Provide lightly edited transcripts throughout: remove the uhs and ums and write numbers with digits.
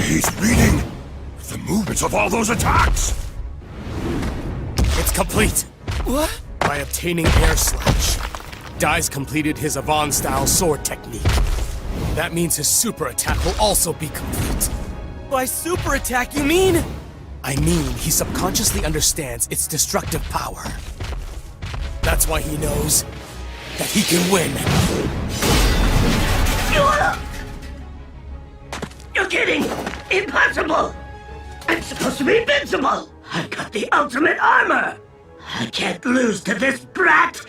He's reading the movements of all those attacks! It's complete! What? By obtaining Air Slash, Dai's completed his Avant-style sword technique. That means his super attack will also be complete. By super attack, you mean? I mean, he subconsciously understands its destructive power. That's why he knows that he can win. You're kidding! Impossible! I'm supposed to be invincible! I've got the ultimate armor! I can't lose to this brat!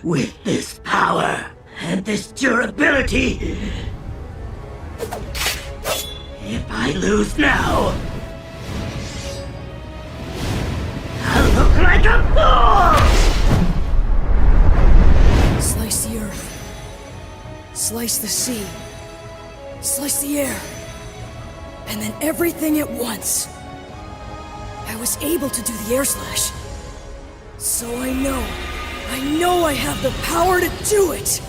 With this power and this durability! If I lose now, I'll look like a fool! Slice the earth. Slice the sea. Slice the air. And then everything at once. I was able to do the air slash. So I know I have the power to do it!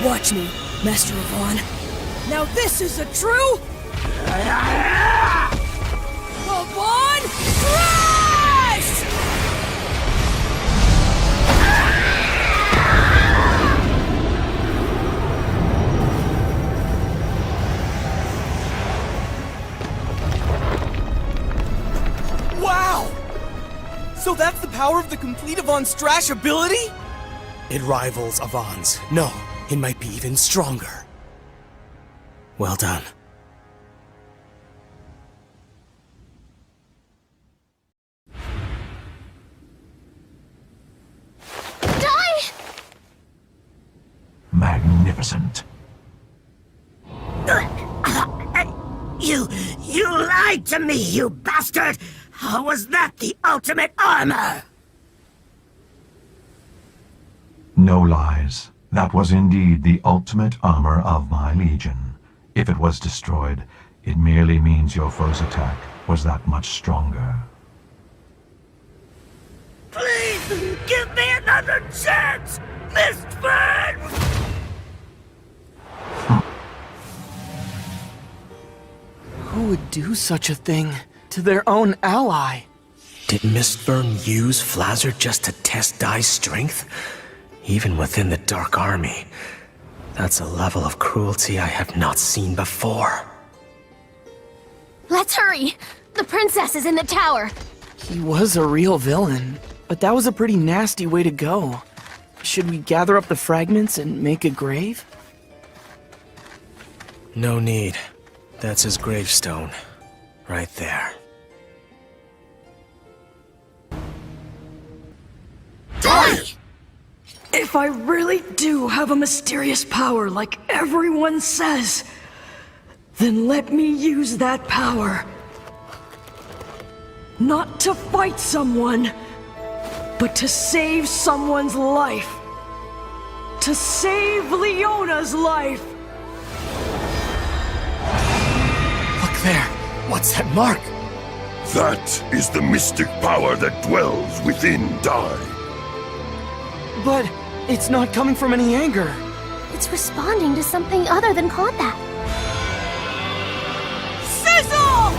Watch me, Master Avant. Now this is a true... Avant Crash! Wow! So that's the power of the complete Avant Strash ability? It rivals Avant's. No, it might be even stronger. Well done. Magnificent. You lied to me, you bastard! How was that the ultimate armor? No lies. That was indeed the ultimate armor of my legion. If it was destroyed, it merely means your foe's attack was that much stronger. Please, give me another chance, Mistburn! Who would do such a thing to their own ally? Did Mistburn use Flazzer just to test Dai's strength? Even within the Dark Army. That's a level of cruelty I have not seen before. Let's hurry! The princess is in the tower! He was a real villain, but that was a pretty nasty way to go. Should we gather up the fragments and make a grave? No need. That's his gravestone. Right there. Dai! If I really do have a mysterious power like everyone says, then let me use that power. Not to fight someone, but to save someone's life. To save Leona's life. Look there! What's that mark? That is the mystic power that dwells within Dai. But it's not coming from any anger. It's responding to something other than combat. Sizzle!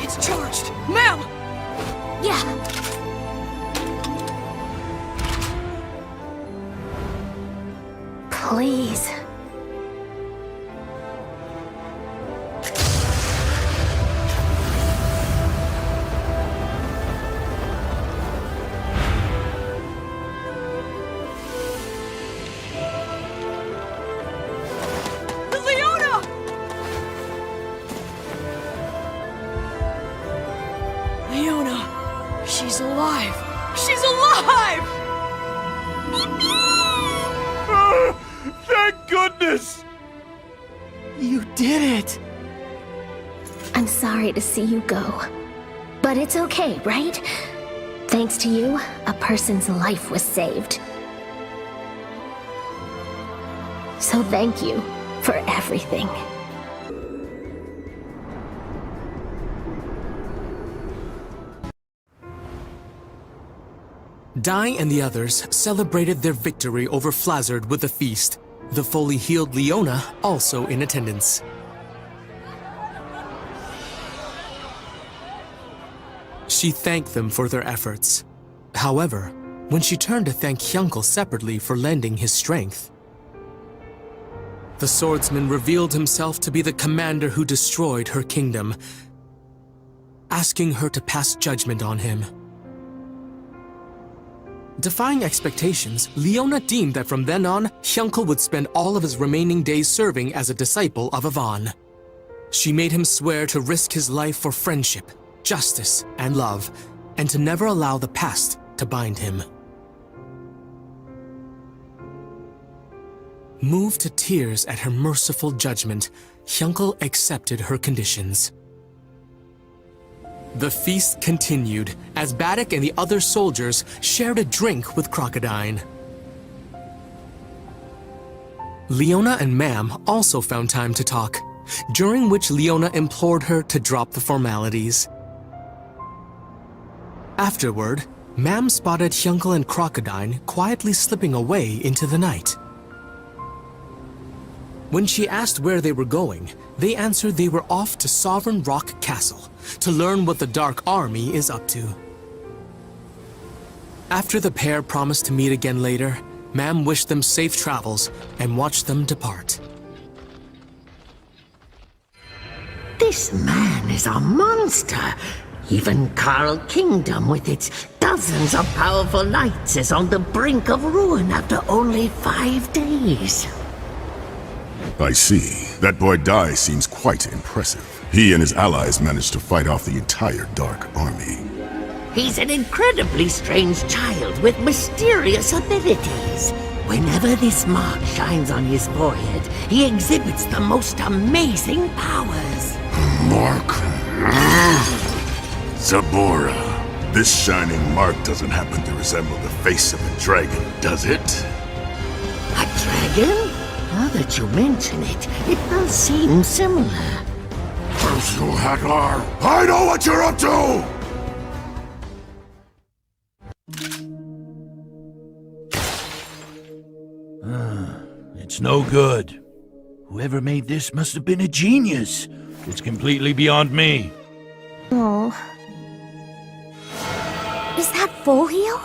It's charged. Ma'am! Yeah. Please. Leona! Leona, she's alive! She's alive! Thank goodness! You did it! I'm sorry to see you go. But it's okay, right? Thanks to you, a person's life was saved. So thank you for everything. Dai and the others celebrated their victory over Flazard with a feast, the fully healed Leona also in attendance. She thanked them for their efforts. However, when she turned to thank Hyunkel separately for lending his strength, the swordsman revealed himself to be the commander who destroyed her kingdom, asking her to pass judgment on him. Defying expectations, Leona deemed that from then on, Hyunkel would spend all of his remaining days serving as a disciple of Yvonne. She made him swear to risk his life for friendship, justice, and love, and to never allow the past to bind him. Moved to tears at her merciful judgment, Hyunkel accepted her conditions. The feast continued as Baddock and the other soldiers shared a drink with Crocodile. Leona and Mam also found time to talk, during which Leona implored her to drop the formalities. Afterward, Mam spotted Hyunkel and Crocodile quietly slipping away into the night. When she asked where they were going, they answered they were off to Sovereign Rock Castle to learn what the Dark Army is up to. After the pair promised to meet again later, Mam wished them safe travels and watched them depart. This man is a monster. Even Carl Kingdom, with its dozens of powerful knights, is on the brink of ruin after only 5 days. I see. That boy Dai seems quite impressive. He and his allies managed to fight off the entire Dark Army. He's an incredibly strange child with mysterious abilities. Whenever this mark shines on his forehead, he exhibits the most amazing powers. Mark? Zabora. This shining mark doesn't happen to resemble the face of a dragon, does it? A dragon? Now that you mention it, it does seem similar. I know what you're up to! It's no good. Whoever made this must have been a genius. It's completely beyond me. Oh. Is that full heal?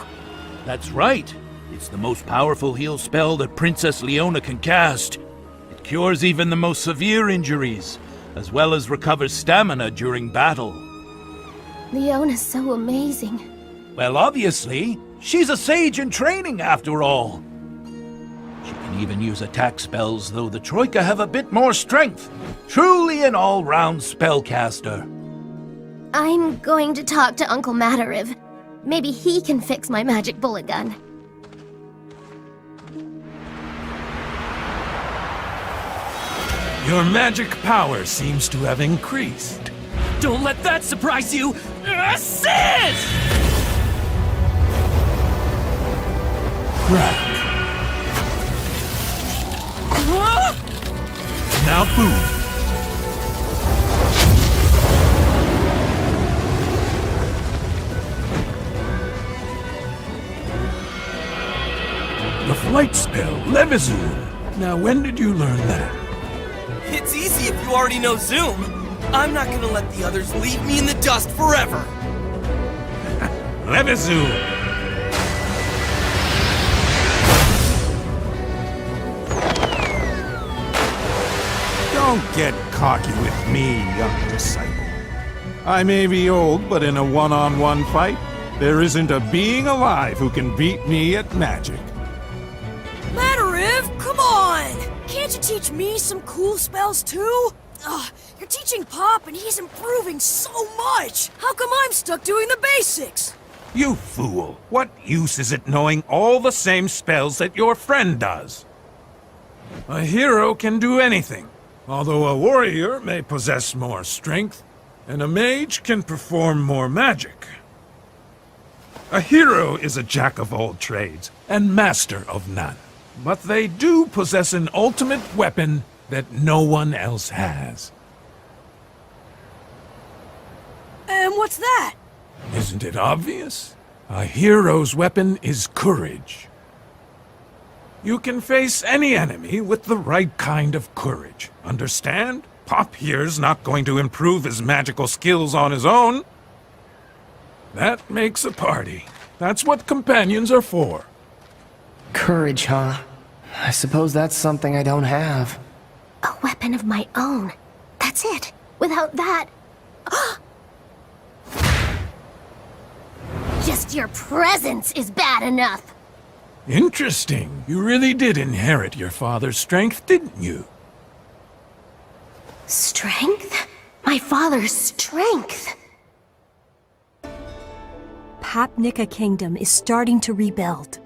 That's right. It's the most powerful heal spell that Princess Leona can cast. It cures even the most severe injuries, as well as recovers stamina during battle. Leona's so amazing. Well, obviously, she's a sage in training after all. She can even use attack spells, though the Troika have a bit more strength. Truly an all-round spellcaster. I'm going to talk to Uncle Matariv. Maybe he can fix my magic bullet gun. Your magic power seems to have increased. Don't let that surprise you! Assist! Crack. Now boom. The flight spell, Levizoom. Now when did you learn that? It's easy if you already know Zoom. I'm not gonna let the others leave me in the dust forever. Levizoom. Don't get cocky with me, young disciple. I may be old, but in a one-on-one fight, there isn't a being alive who can beat me at magic. Matariv, come on! Can't you teach me some cool spells too? Ugh, you're teaching Pop and he's improving so much! How come I'm stuck doing the basics? You fool! What use is it knowing all the same spells that your friend does? A hero can do anything, although a warrior may possess more strength, and a mage can perform more magic. A hero is a jack of all trades and master of none, but they do possess an ultimate weapon that no one else has. And what's that? Isn't it obvious? A hero's weapon is courage. You can face any enemy with the right kind of courage. Understand? Pop here's not going to improve his magical skills on his own. That makes a party. That's what companions are for. Courage, huh? I suppose that's something I don't have. A weapon of my own. That's it. Without that... Just your presence is bad enough. Interesting. You really did inherit your father's strength, didn't you? Strength? My father's strength? Papnica Kingdom is starting to rebuild.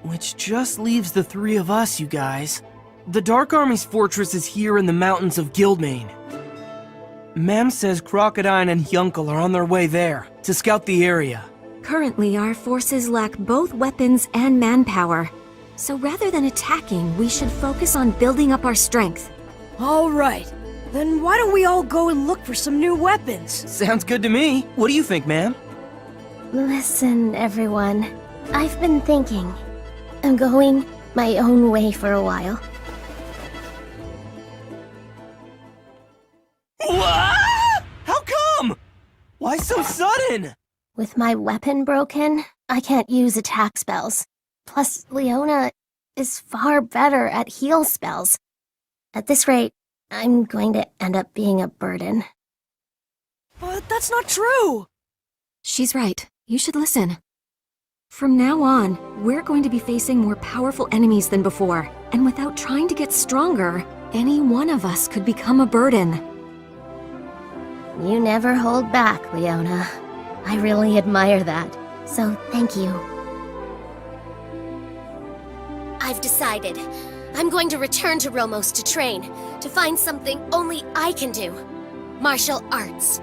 Which just leaves the three of us, you guys. The Dark Army's fortress is here in the mountains of Guildmane. Mam says Crocodile and Hyunkel are on their way there, to scout the area. Currently, our forces lack both weapons and manpower. So rather than attacking, we should focus on building up our strength. All right. Then why don't we all go and look for some new weapons? Sounds good to me. What do you think, ma'am? Listen, everyone. I've been thinking. I'm going my own way for a while. What? How come? Why so sudden? With my weapon broken, I can't use attack spells. Plus, Leona is far better at heal spells. At this rate, I'm going to end up being a burden. But that's not true! She's right. You should listen. From now on, we're going to be facing more powerful enemies than before, and without trying to get stronger, any one of us could become a burden. You never hold back, Leona. I really admire that, so thank you. I've decided. I'm going to return to Romos to train, to find something only I can do. Martial arts.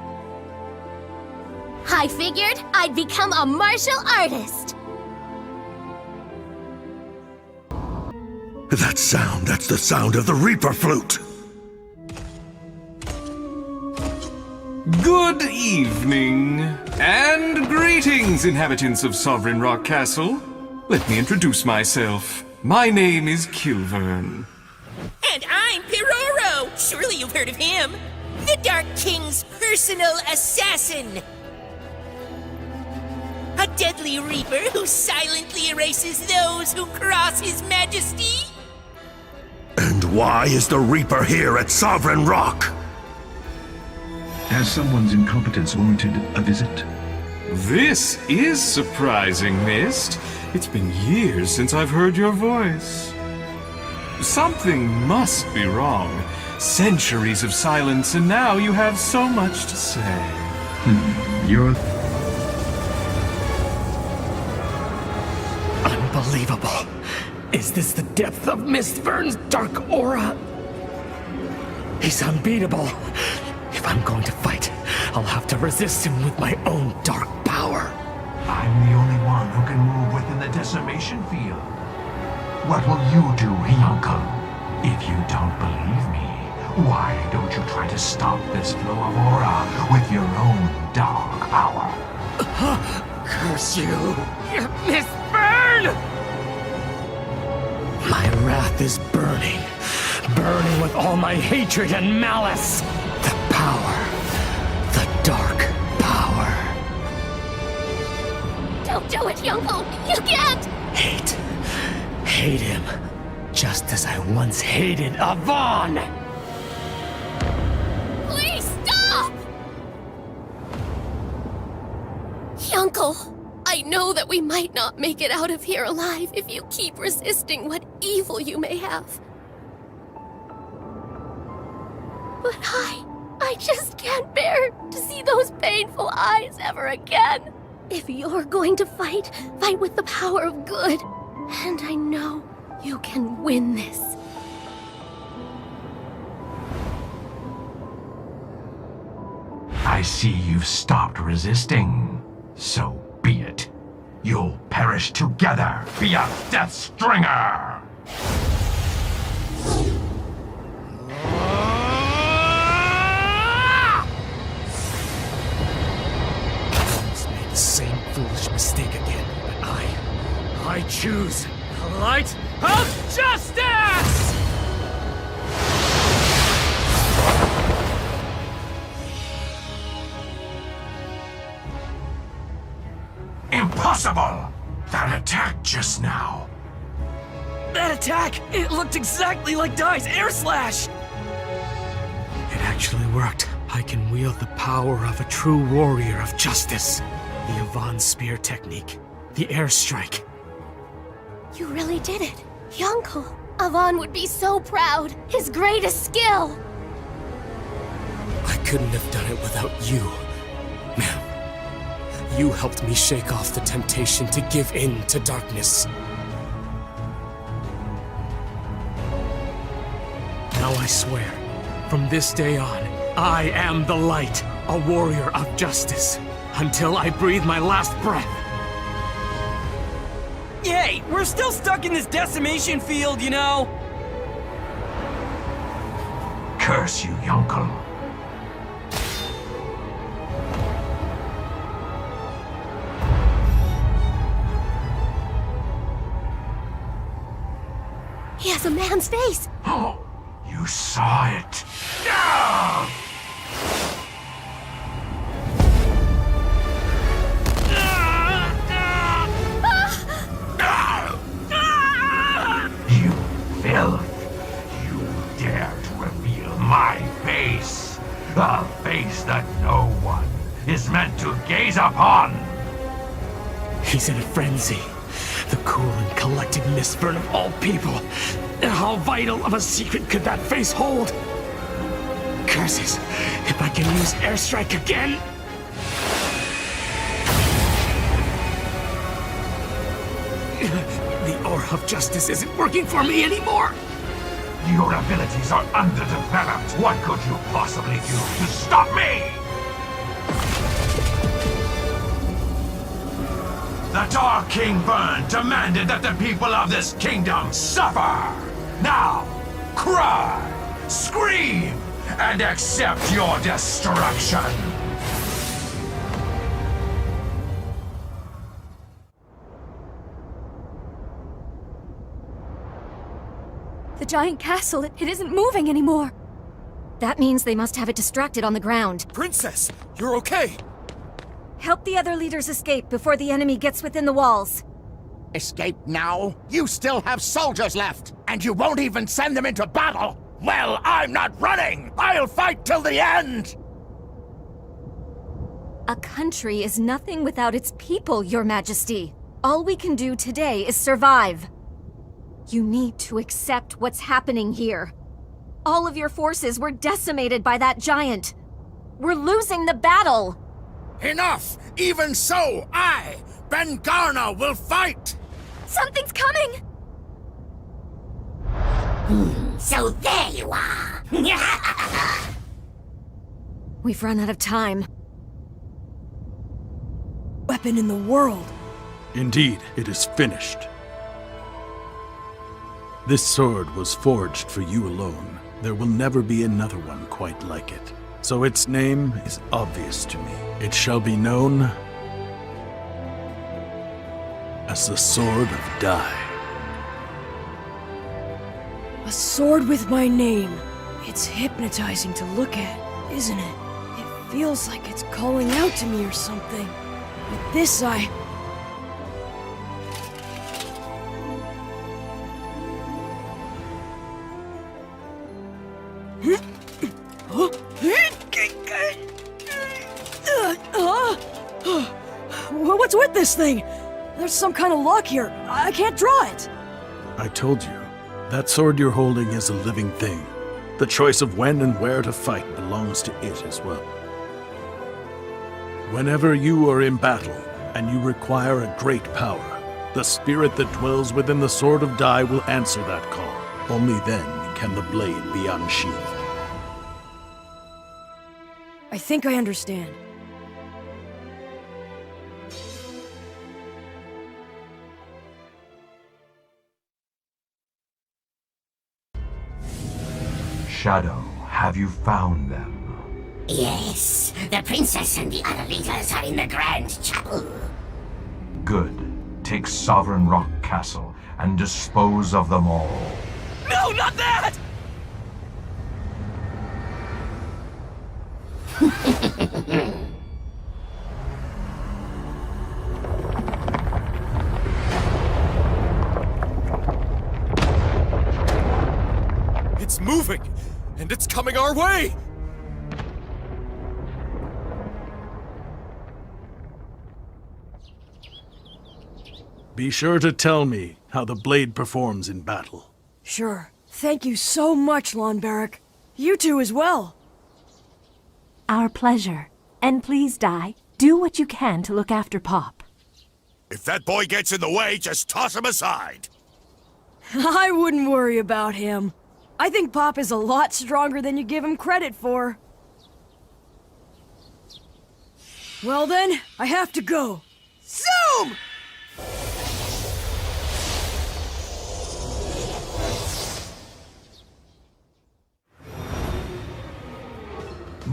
I figured I'd become a martial artist! That sound, that's the sound of the Reaper flute! Good evening, and greetings, inhabitants of Sovereign Rock Castle. Let me introduce myself. My name is Kilvern. And I'm Piroro! Surely you've heard of him! The Dark King's personal assassin! A deadly reaper who silently erases those who cross his majesty! And why is the Reaper here at Sovereign Rock? Has someone's incompetence warranted a visit? This is surprising, Mist. It's been years since I've heard your voice. Something must be wrong. Centuries of silence, and now you have so much to say. You're... Unbelievable. Is this the depth of Mistburn's dark aura? He's unbeatable. If I'm going to fight, I'll have to resist him with my own dark power. I'm the only one who can move within the decimation field. What will you do, Hyunkel? If you don't believe me, why don't you try to stop this flow of aura with your own dark power? Curse you, Mistburn! My wrath is burning. Burning with all my hatred and malice. The power. The dark power. Don't do it, Hyunkel! You can't! Hate him. Just as I once hated Avon! Please stop! Hyunkel, I know that we might not make it out of here alive if you keep resisting what evil you may have. But I just can't bear to see those painful eyes ever again. If you're going to fight with the power of good. And I know you can win this. I see you've stopped resisting. So be it. You'll perish together via Death Stringer! He's made the same foolish mistake again, but I choose the light of justice! Impossible! That attack just now. That attack! It looked exactly like Dai's air slash! It actually worked. I can wield the power of a true warrior of justice. The Yvonne Spear technique. The airstrike. You really did it. Yunkel. Avon would be so proud. His greatest skill. I couldn't have done it without you, ma'am. You helped me shake off the temptation to give in to darkness. Now I swear, from this day on, I am the light, a warrior of justice, until I breathe my last breath. Yay! We're still stuck in this decimation field, you know? Curse you, Yunkel. He has a man's face. Oh, you saw it. No! You filth! You dare to reveal my face! A face that no one is meant to gaze upon! He's in a frenzy. The cool and collected misfit of all people. How vital of a secret could that face hold? Curses! If I can use airstrike again! The aura of justice isn't working for me anymore! Your abilities are underdeveloped. What could you possibly do to stop me? The Dark King Burn demanded that the people of this kingdom suffer! Now, cry, scream, and accept your destruction! The giant castle, it isn't moving anymore. That means they must have it distracted on the ground. Princess, you're okay! Help the other leaders escape before the enemy gets within the walls. Escape now? You still have soldiers left, and you won't even send them into battle! Well, I'm not running! I'll fight till the end! A country is nothing without its people, Your Majesty. All we can do today is survive. You need to accept what's happening here. All of your forces were decimated by that giant. We're losing the battle! Enough! Even so, I, Ben Garna, will fight! Something's coming! So there you are! We've run out of time. Weapon in the world. Indeed, it is finished. This sword was forged for you alone. There will never be another one quite like it. So its name is obvious to me. It shall be known as the Sword of Dai. A sword with my name. It's hypnotizing to look at, isn't it? It feels like it's calling out to me or something. With this, What's with this thing? There's some kind of lock here. I can't draw it. I told you, that sword you're holding is a living thing. The choice of when and where to fight belongs to it as well. Whenever you are in battle, and you require a great power, the spirit that dwells within the Sword of Dai will answer that call. Only then can the blade be unsheathed. I think I understand. Shadow, have you found them? Yes, the princess and the other leaders are in the grand chapel. Good. Take Sovereign Rock Castle and dispose of them all. No, not that! It's moving, and it's coming our way! Be sure to tell me how the blade performs in battle. Sure. Thank you so much, Lonbarek. You two as well. Our pleasure. And please, Dai, do what you can to look after Pop. If that boy gets in the way, just toss him aside. I wouldn't worry about him. I think Pop is a lot stronger than you give him credit for. Well then, I have to go. Zoom!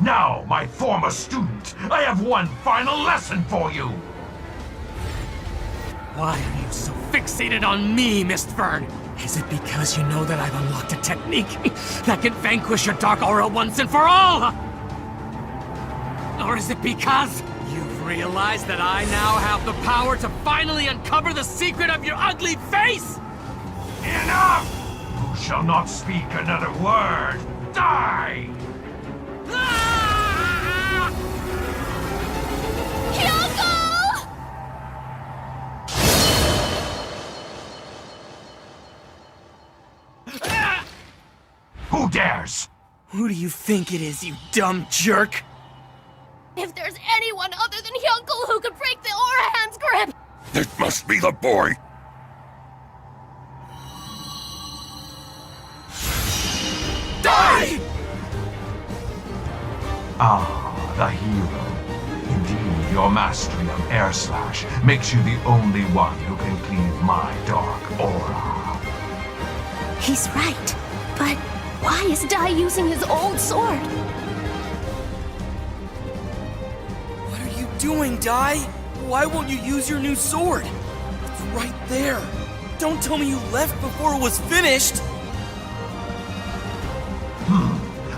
Now, my former student, I have one final lesson for you. Why are you so fixated on me, Mistfern? Is it because you know that I've unlocked a technique that can vanquish your dark aura once and for all? Or is it because you've realized that I now have the power to finally uncover the secret of your ugly face? Enough! You shall not speak another word. Die! Who dares? Who do you think it is, you dumb jerk? If there's anyone other than Hyunkel who could break the Aura Hand's grip! It must be the boy. Die! Ah, the hero. Indeed, your mastery of Air Slash makes you the only one who can cleave my dark aura. He's right, but why is Dai using his old sword? What are you doing, Dai? Why won't you use your new sword? It's right there. Don't tell me you left before it was finished.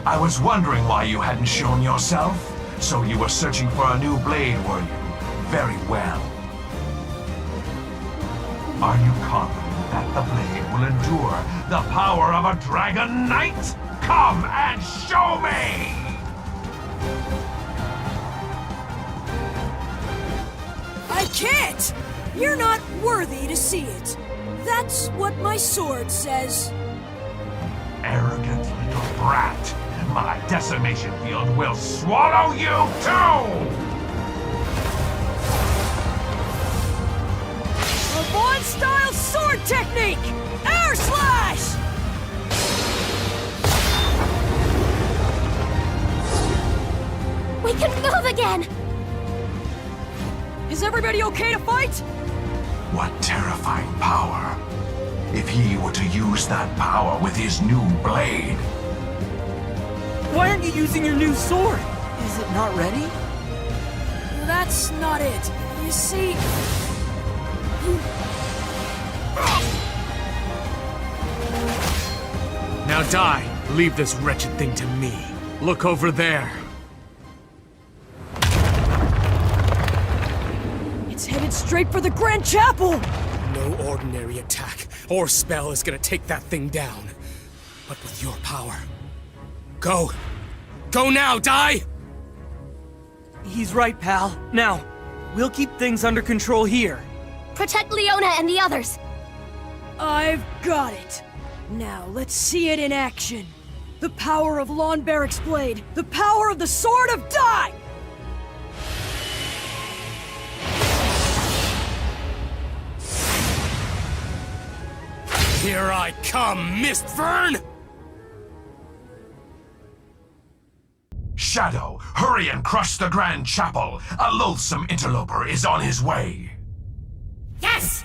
I was wondering why you hadn't shown yourself. So you were searching for a new blade, were you? Very well. Are you confident that the blade will endure the power of a Dragon Knight? Come and show me! I can't! You're not worthy to see it. That's what my sword says. Arrogant little brat. My decimation field will swallow you too! A Vaughn-style sword technique! Air Slash! We can move again! Is everybody okay to fight? What terrifying power. If he were to use that power with his new blade. Why aren't you using your new sword? Is it not ready? That's not it. You see... Now Dai, leave this wretched thing to me. Look over there. It's headed straight for the Grand Chapel! No ordinary attack or spell is gonna take that thing down. But with your power... Go! Go now, Dai! He's right, pal. Now, we'll keep things under control here. Protect Leona and the others! I've got it. Now, let's see it in action. The power of Lonbarek's blade. The power of the Sword of Dai! Here I come, Mistfern! Shadow, hurry and crush the Grand Chapel. A loathsome interloper is on his way. Yes!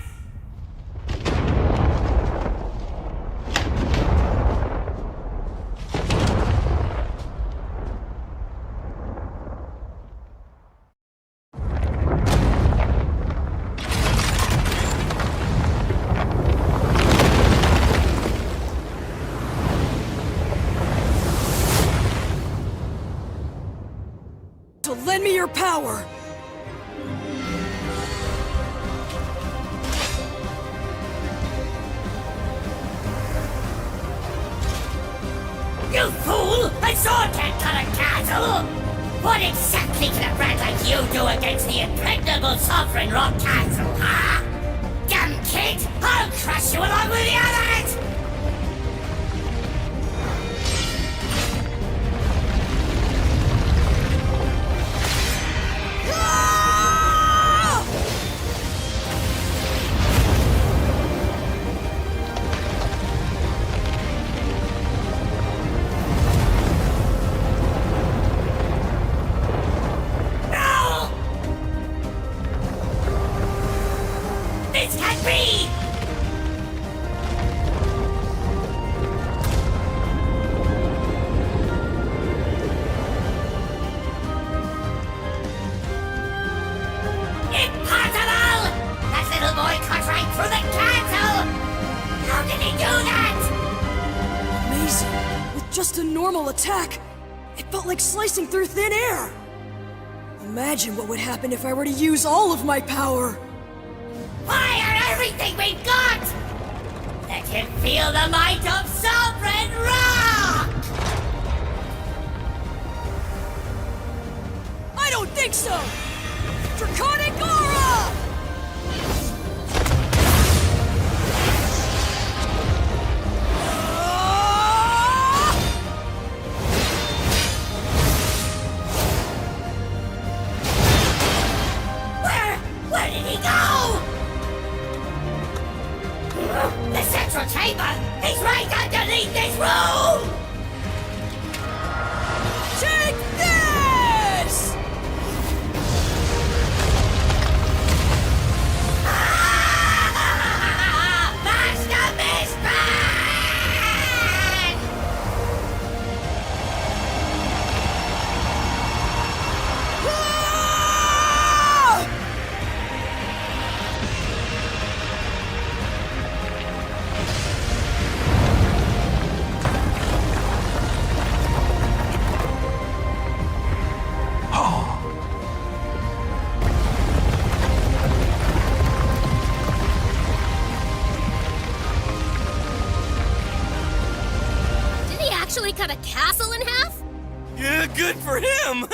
sheer power! You fool! A sword can't cut a castle! What exactly can a brat like you do against the impregnable sovereign rock castle, huh? Dumb kid! I'll crush you along with the others! This can't be! Impossible! That little boy cut right through the castle! How did he do that? Amazing. With just a normal attack, it felt like slicing through thin air. Imagine what would happen if I were to use all of my power. Fire everything we've got! Let him feel the might of Sovereign Rock! I don't think so! Draconic Aura! Where did he go? The central chamber! He's right underneath this room! Take this! Master Mistman! Did he actually cut a castle in half? Yeah, good for him!